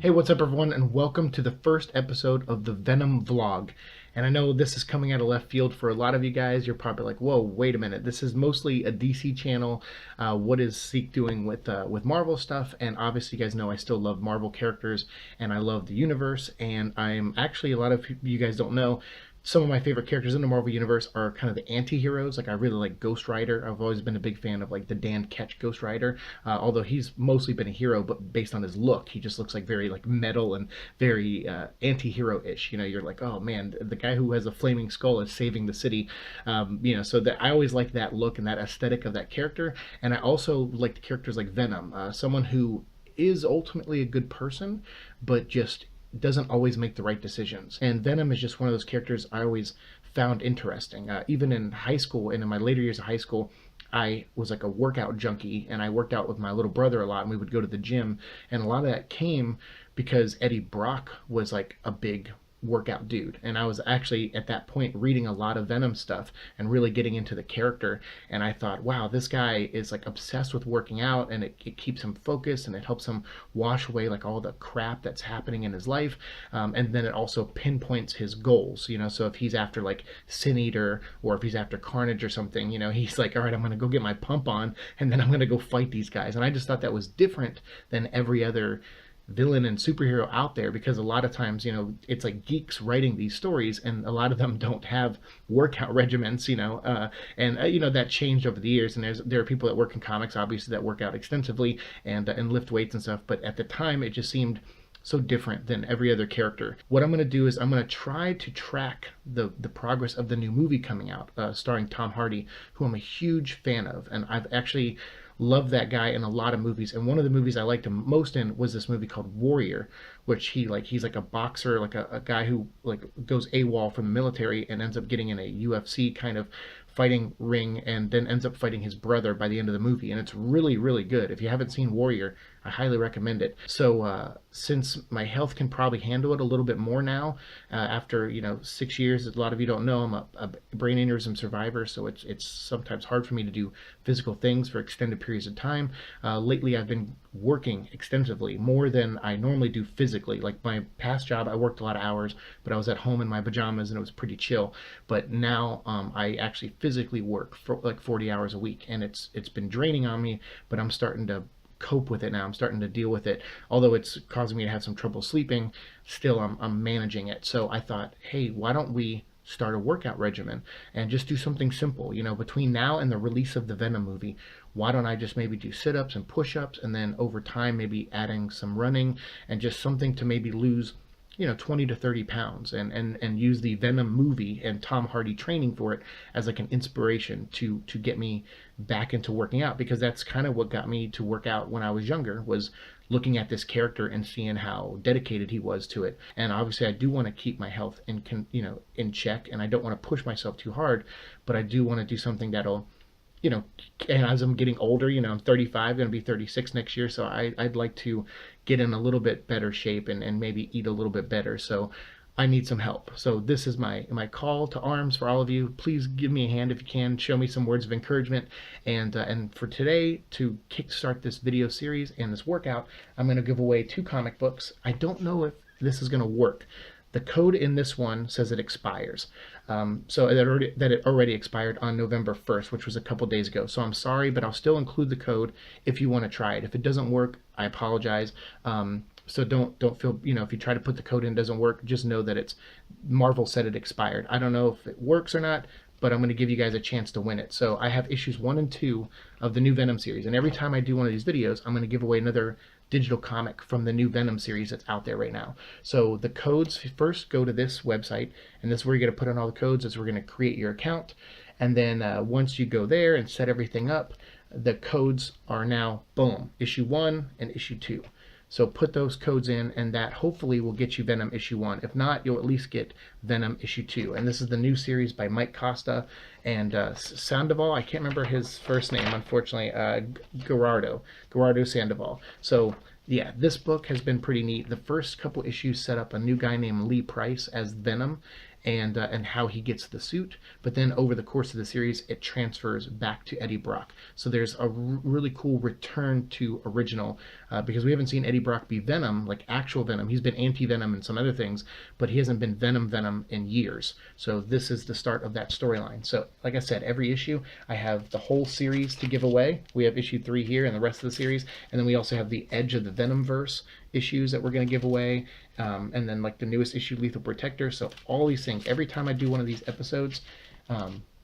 Hey, what's up everyone, and welcome to the first episode of the Venom vlog. And I know this is coming out of left field for a lot of you guys. You're probably like, whoa, wait a minute. This is mostly a DC channel. What is Seek doing with Marvel stuff? And obviously you guys know I still love Marvel characters and I love the universe. And I'm actually, a lot of you guys don't know, some of my favorite characters in the Marvel Universe are kind of the anti-heroes. Like, I really like Ghost Rider. I've always been a big fan of like the Dan Ketch Ghost Rider. Although he's mostly been a hero, but based on his look, he just looks like very like metal and very anti-hero-ish. You know, you're like, oh man, the guy who has a flaming skull is saving the city. So that I always like that look and that aesthetic of that character. And I also like the characters like Venom, someone who is ultimately a good person, but just doesn't always make the right decisions. And Venom is just one of those characters I always found interesting. Even in high school and in my later years of high school, I was like a workout junkie and I worked out with my little brother a lot and we would go to the gym. And a lot of that came because Eddie Brock was like a big workout dude, and I was actually at that point reading a lot of Venom stuff and really getting into the character. And I thought, wow, this guy is like obsessed with working out, and it keeps him focused and it helps him wash away like all the crap that's happening in his life. And then it also pinpoints his goals, you know. So if he's after like Sin Eater, or if he's after Carnage or something, you know, he's like, all right, I'm gonna go get my pump on and then I'm gonna go fight these guys. And I just thought that was different than every other villain and superhero out there, because a lot of times, you know, it's like geeks writing these stories and a lot of them don't have workout regimens, you know. You know, that changed over the years, and there are people that work in comics obviously that work out extensively and lift weights and stuff, but at the time it just seemed so different than every other character. What I'm going to do is I'm going to try to track the progress of the new movie coming out, starring Tom Hardy, who I'm a huge fan of, and I've actually loved that guy in a lot of movies. And one of the movies I liked him most in was this movie called Warrior, which he's like a boxer, like a guy who like goes AWOL from the military and ends up getting in a UFC kind of fighting ring, and then ends up fighting his brother by the end of the movie. And it's really, really good. If you haven't seen Warrior, I highly recommend it. So since my health can probably handle it a little bit more now, after, you know, 6 years, a lot of you don't know, I'm a brain aneurysm survivor, so it's sometimes hard for me to do physical things for extended periods of time. Lately I've been working extensively, more than I normally do physically. Like my past job, I worked a lot of hours, but I was at home in my pajamas and it was pretty chill. But now I actually physically work for like 40 hours a week, and it's been draining on me, but I'm starting to cope with it now. I'm starting to deal with it. Although it's causing me to have some trouble sleeping, still I'm managing it. So I thought, hey, why don't we start a workout regimen and just do something simple, you know, between now and the release of the Venom movie. Why don't I just maybe do sit-ups and push-ups, and then over time maybe adding some running and just something to maybe lose, you know, 20 to 30 pounds, and use the Venom movie and Tom Hardy training for it as like an inspiration to get me back into working out, because that's kind of what got me to work out when I was younger, was looking at this character and seeing how dedicated he was to it. And obviously I do want to keep my health in check, and I don't want to push myself too hard, but I do want to do something that'll, you know, and as I'm getting older, you know, I'm 35, going to be 36 next year, so I'd like to get in a little bit better shape and maybe eat a little bit better. So I need some help. So this is my call to arms for all of you. Please give me a hand if you can. Show me some words of encouragement. And for today, to kickstart this video series and this workout, I'm going to give away 2 comic books. I don't know if this is going to work. The code in this one says it expires. So that it already expired on November 1st, which was a couple days ago. So I'm sorry, but I'll still include the code if you want to try it. If it doesn't work, I apologize. So don't feel, you know, if you try to put the code in, it doesn't work, just know that it's Marvel said it expired. I don't know if it works or not, but I'm going to give you guys a chance to win it. So I have issues 1 and 2 of the new Venom series, and every time I do one of these videos, I'm going to give away another digital comic from the new Venom series that's out there right now. So the codes, first go to this website, and this is where you're going to put in all the codes. As we're going to create your account, and then once you go there and set everything up, the codes are now, boom, issue 1 and issue 2. So put those codes in, and that hopefully will get you Venom issue 1. If not, you'll at least get Venom issue 2. And this is the new series by Mike Costa and Sandoval. I can't remember his first name, unfortunately. Gerardo Sandoval. So yeah, this book has been pretty neat. The first couple issues set up a new guy named Lee Price as Venom, and how he gets the suit. But then over the course of the series, it transfers back to Eddie Brock. So there's a really cool return to original, because we haven't seen Eddie Brock be Venom, like actual Venom. He's been anti-Venom and some other things, but he hasn't been Venom in years. So this is the start of that storyline. So like I said, every issue I have the whole series to give away. We have issue 3 here and the rest of the series, and then we also have the Edge of the Venomverse issues that we're going to give away, and then like the newest issue, Lethal Protector. So all these things, every time I do one of these episodes,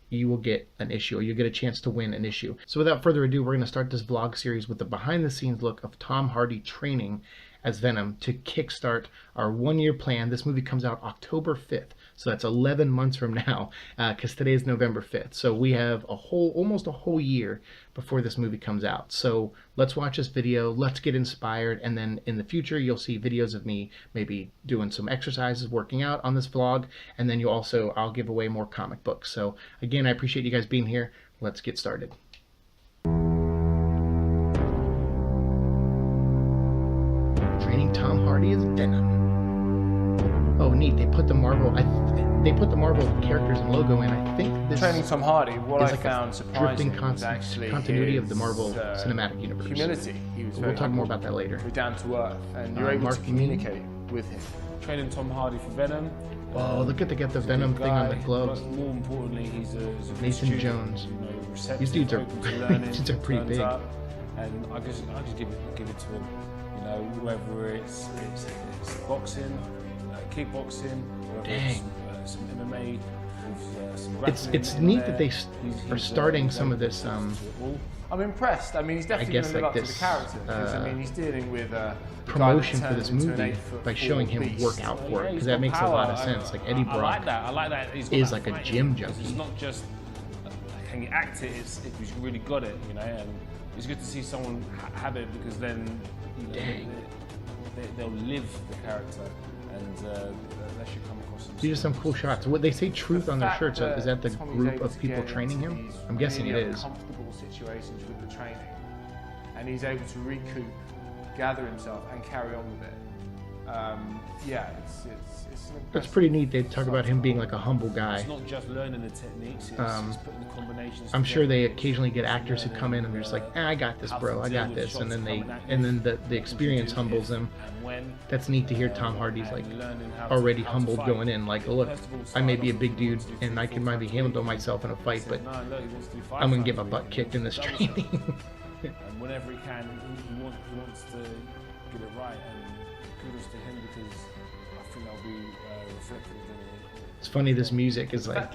you will get an issue, or you'll get a chance to win an issue. So without further ado, we're going to start this vlog series with the behind the scenes look of Tom Hardy training as Venom to kickstart our 1-year plan. This movie comes out October 5th. So that's 11 months from now, because today is November 5th. So we have almost a whole year before this movie comes out. So let's watch this video, let's get inspired, and then in the future you'll see videos of me maybe doing some exercises, working out on this vlog, and then I'll give away more comic books. So again, I appreciate you guys being here. Let's get started. Training Tom Hardy as Venom. Oh, neat! They put the Marvel. They put the Marvel characters and logo in. I think this training Tom Hardy. What is I like found surprising was actually continuity of the Marvel cinematic universe. Humility. We'll talk more about that later. We're down to earth, and you're able to communicate with him. Training Tom Hardy for Venom. Oh, look at they got the Venom thing on the gloves. But more importantly, he's a Nathan student, Jones. receptive, These dudes are pretty big. And I just give it to him. You know, whether it's boxing, kickboxing, or some MMA. It's neat that they are starting some of this. I'm impressed. I mean, he's definitely going to live up to the character. Because, I mean, he's dealing with promotion for this movie by showing him work out for it, because that makes a lot of sense. Like Eddie Brock I like that. is like a gym junkie. It's not just can he act it, it's if he's really got it, you know. And it's good to see someone have it, because then they'll live the character, and that should come across. These are some cool shots. What they say, truth on their shirts. Is that the group of people training him? I'm guessing it is. Comfortable situations with the training, and he's able to recoup, gather himself, and carry on with it. Yeah, it's pretty neat. They talk about him being like a humble guy. It's not just learning the techniques, it's putting the combinations. I'm sure they occasionally get actors who come in and they're just like, I got this, bro, I got this, and then the experience humbles them. That's neat to hear. Tom Hardy's like already humbled going in, like, look, I may be a big dude and I can maybe handle myself in a fight, but I'm gonna get my butt kicked in this training. And whenever he can, he wants to get it right, and kudos to him, because I think that'll be reflected in it. It's funny, this music is like,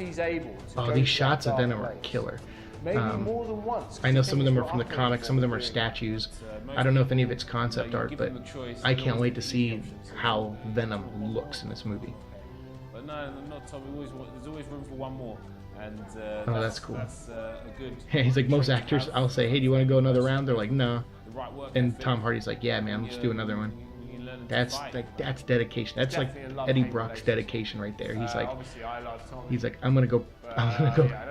oh, these shots of Venom are killer. Maybe more than once. I know some of them are from the comics, some of them are statues. I don't know if any of it's concept art, but I can't wait to see how Venom looks in this movie. But no, not Tom. There's always room for one more. And oh, that's cool. That's a good. Yeah, he's like, most actors, I'll say, hey, do you want to go another round? They're like, no. And Tom Hardy's like, yeah, man, let's do another one. That's dedication. That's like Eddie Brock's dedication right there. He's like, I'm gonna go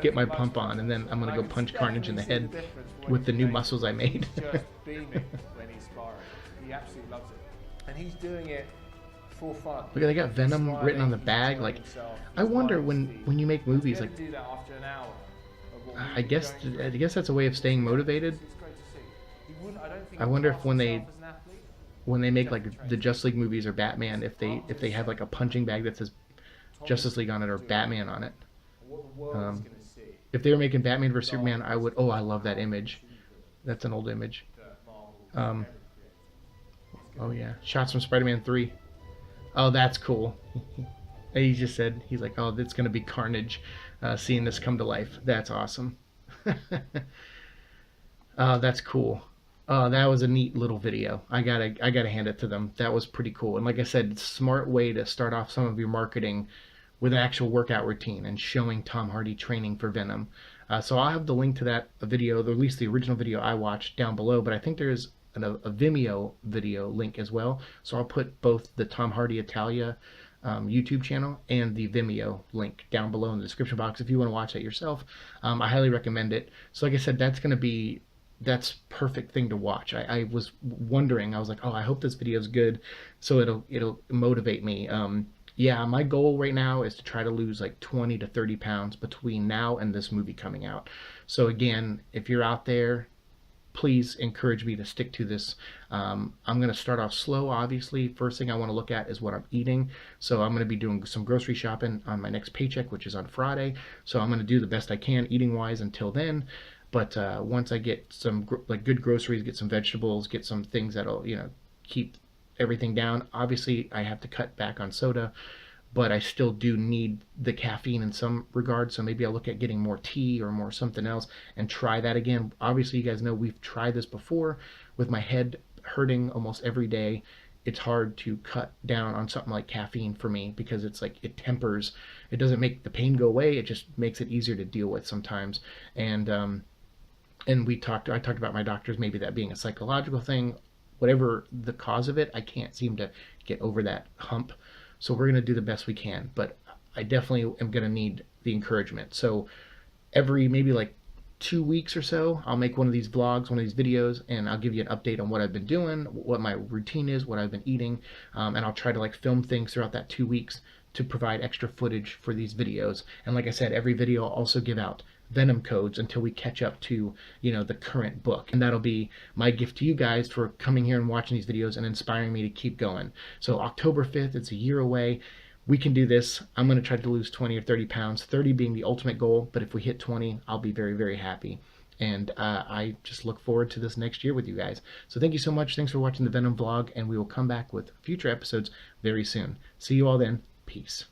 get my pump on, and then I'm gonna go punch Carnage in the head with the new muscles I made. Just beaming when he's sparring. He absolutely loves it, and he's doing it for fun. Look, they got Venom written on the bag. Like, I wonder when you make movies, like, I guess that's a way of staying motivated. I wonder if when they make like the Justice League movies or Batman, if they have like a punching bag that says Justice League on it or Batman on it. If they were making Batman vs Superman, I would. Oh, I love that image. That's an old image. Oh yeah, shots from Spider-Man 3. Oh, that's cool. He just said, he's like, oh, it's gonna be carnage, seeing this come to life. That's awesome. That's cool. That was a neat little video. I gotta hand it to them. That was pretty cool. And like I said, it's a smart way to start off some of your marketing with an actual workout routine and showing Tom Hardy training for Venom. So I'll have the link to that video, or at least the original video I watched, down below. But I think there's a Vimeo video link as well. So I'll put both the Tom Hardy Italia YouTube channel and the Vimeo link down below in the description box if you want to watch that yourself. I highly recommend it. So like I said, that's perfect thing to watch. I was wondering, I was like, oh, I hope this video is good, so it'll motivate me. Yeah, my goal right now is to try to lose like 20 to 30 pounds between now and this movie coming out. So again, if you're out there, please encourage me to stick to this. I'm going to start off slow, obviously. First thing I want to look at is what I'm eating. So I'm going to be doing some grocery shopping on my next paycheck, which is on Friday. So I'm going to do the best I can eating wise until then. But once I get some like good groceries, get some vegetables, get some things that'll keep everything down. Obviously, I have to cut back on soda, but I still do need the caffeine in some regard. So maybe I'll look at getting more tea or more something else and try that again. Obviously, you guys know we've tried this before with my head hurting almost every day. It's hard to cut down on something like caffeine for me because it's like it tempers. It doesn't make the pain go away. It just makes it easier to deal with sometimes. And I talked about my doctors, maybe that being a psychological thing. Whatever the cause of it, I can't seem to get over that hump. So we're going to do the best we can, but I definitely am going to need the encouragement. So every maybe like 2 weeks or so, I'll make one of these vlogs, one of these videos, and I'll give you an update on what I've been doing, what my routine is, what I've been eating, and I'll try to like film things throughout that 2 weeks to provide extra footage for these videos. And like I said, every video I'll also give out Venom codes until we catch up to the current book, and that'll be my gift to you guys for coming here and watching these videos and inspiring me to keep going. So October 5th, it's a year away. We can do this. I'm going to try to lose 20 or 30 pounds, 30 being the ultimate goal, but if we hit 20, I'll be very, very happy. And I just look forward to this next year with you guys. So thank you so much. Thanks for watching the Venom vlog, and we will come back with future episodes very soon. See you all then. Peace.